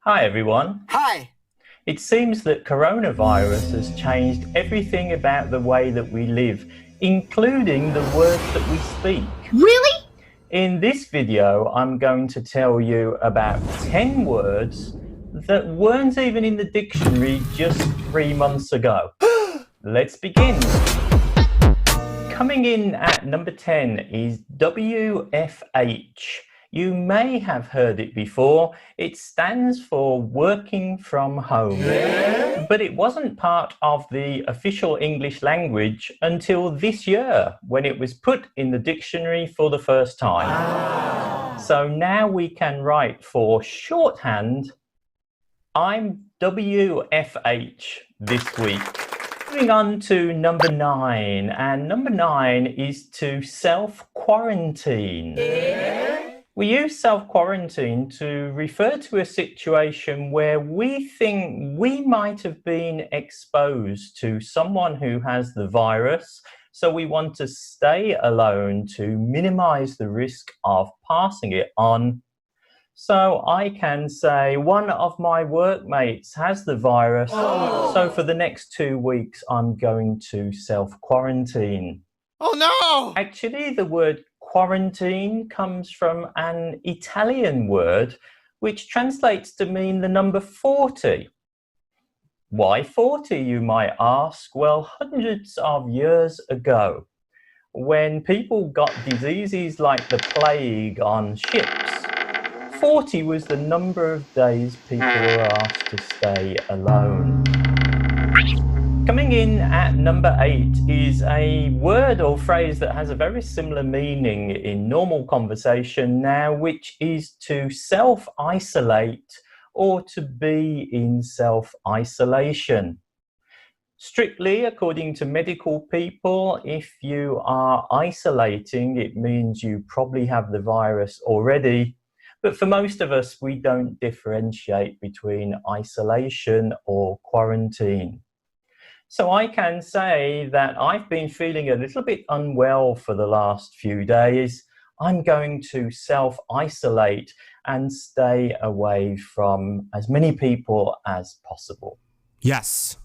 Hi everyone. Hi. It seems that coronavirus has changed everything about the way that we live, including the words that we speak. Really? In this video, I'm going to tell you about 10 words that weren't even in the dictionary just 3 months ago. Let's begin. Coming in at number 10 is WFH. You may have heard it before. It stands for working from home. But it wasn't part of the official English language until this year when it was put in the dictionary for the first time. So now we can write for shorthand, I'm WFH this week. Moving on to number 9, and number 9 is to self-quarantine. We use self-quarantine to refer to a situation where we think we might have been exposed to someone who has the virus, so we want to stay alone to minimize the risk of passing it on. So I can say one of my workmates has the virus, so for the next 2 weeks I'm going to self-quarantine. Oh no! Actually, the word quarantine comes from an Italian word which translates to mean the number 40. Why 40, you might ask? Well, hundreds of years ago, when people got diseases like the plague on ships, 40 was the number of days people were asked to stay alone. Coming in at number 8 is a word or phrase that has a very similar meaning in normal conversation now, which is to self-isolate or to be in self-isolation. Strictly, according to medical people, if you are isolating, it means you probably have the virus already. But for most of us, we don't differentiate between isolation or quarantine. So I can say that I've been feeling a little bit unwell for the last few days. I'm going to self-isolate and stay away from as many people as possible. Yes.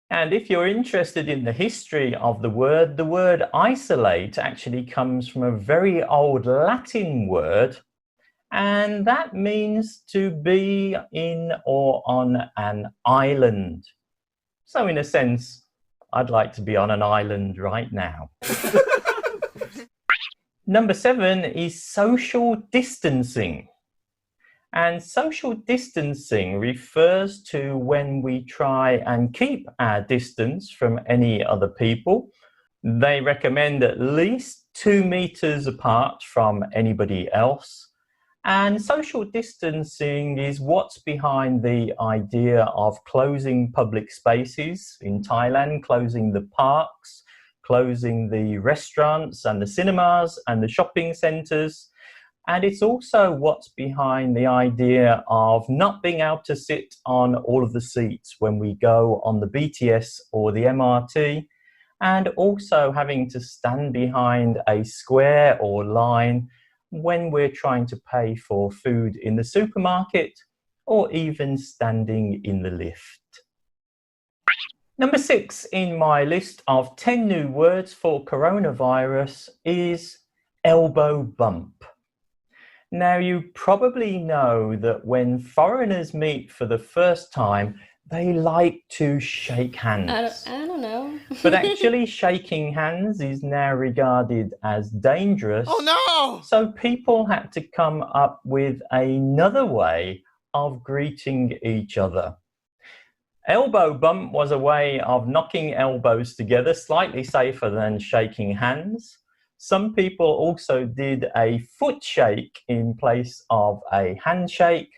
And if you're interested in the history of the word isolate actually comes from a very old Latin word, and that means to be in or on an island. So in a sense, I'd like to be on an island right now. Number 7 is social distancing. And social distancing refers to when we try and keep our distance from any other people. They recommend at least 2 meters apart from anybody else. And social distancing is what's behind the idea of closing public spaces in Thailand, closing the parks, closing the restaurants and the cinemas and the shopping centres. And it's also what's behind the idea of not being able to sit on all of the seats when we go on the BTS or the MRT, and also having to stand behind a square or line when we're trying to pay for food in the supermarket or even standing in the lift. Number 6 in my list of 10 new words for coronavirus is elbow bump. Now, you probably know that when foreigners meet for the first time, they like to shake hands. I don't know. But actually, shaking hands is now regarded as dangerous. Oh no! So people had to come up with another way of greeting each other. Elbow bump was a way of knocking elbows together, slightly safer than shaking hands. Some people also did a foot shake in place of a handshake.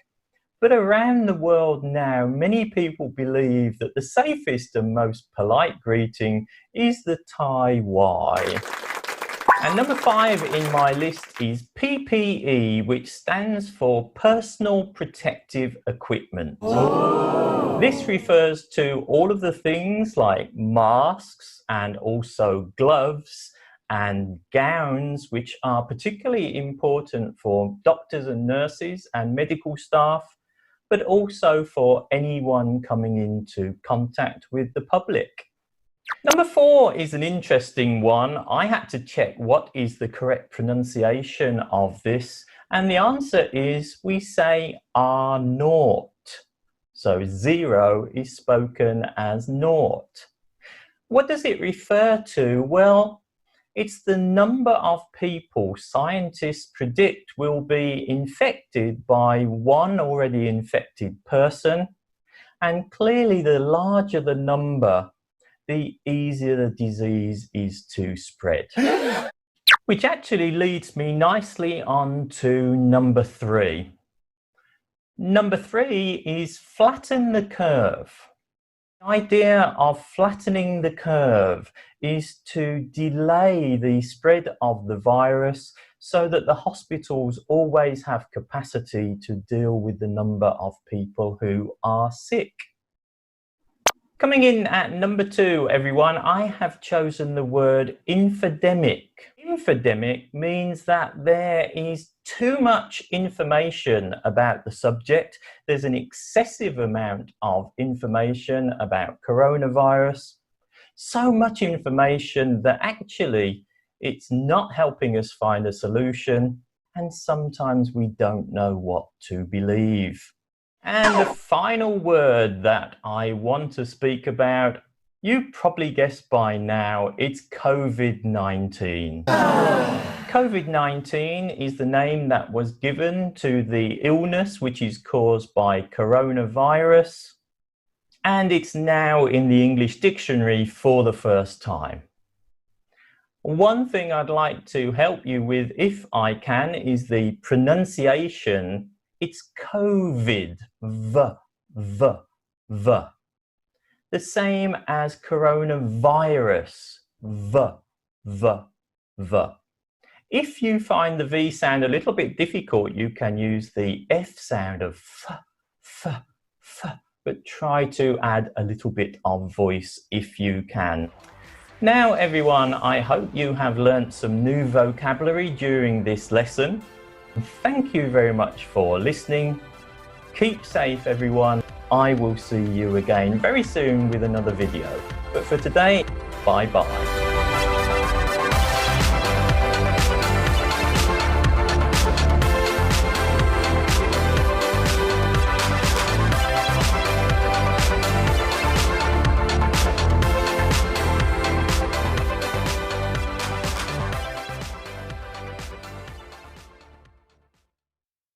But around the world now, many people believe that the safest and most polite greeting is the Thai Y. And number 5 in my list is PPE, which stands for Personal Protective Equipment. Oh. This refers to all of the things like masks and also gloves and gowns, which are particularly important for doctors and nurses and medical staff, but also for anyone coming into contact with the public. Number 4 is an interesting one. I had to check what is the correct pronunciation of this, and the answer is we say naught. So 0 is spoken as naught. What does it refer to? Well, it's the number of people scientists predict will be infected by one already infected person, and clearly the larger the number, the easier the disease is to spread. Which actually leads me nicely on to number 3. Number 3 is flatten the curve. The idea of flattening the curve is to delay the spread of the virus so that the hospitals always have capacity to deal with the number of people who are sick. Coming in at number 2, everyone, I have chosen the word infodemic. Infodemic means that there is too much information about the subject. There's an excessive amount of information about coronavirus. So much information that actually it's not helping us find a solution, and sometimes we don't know what to believe. And the final word that I want to speak about, you probably guessed by now, it's COVID-19. COVID-19 is the name that was given to the illness which is caused by coronavirus, and it's now in the English dictionary for the first time. One thing I'd like to help you with, if I can, is the pronunciation. It's COVID, v. The same as coronavirus, v. If you find the V sound a little bit difficult, you can use the F sound of f, but try to add a little bit of voice if you can. Now everyone, I hope you have learnt some new vocabulary during this lesson. Thank you very much for listening. Keep safe everyone. I will see you again very soon with another video. But for today, bye bye.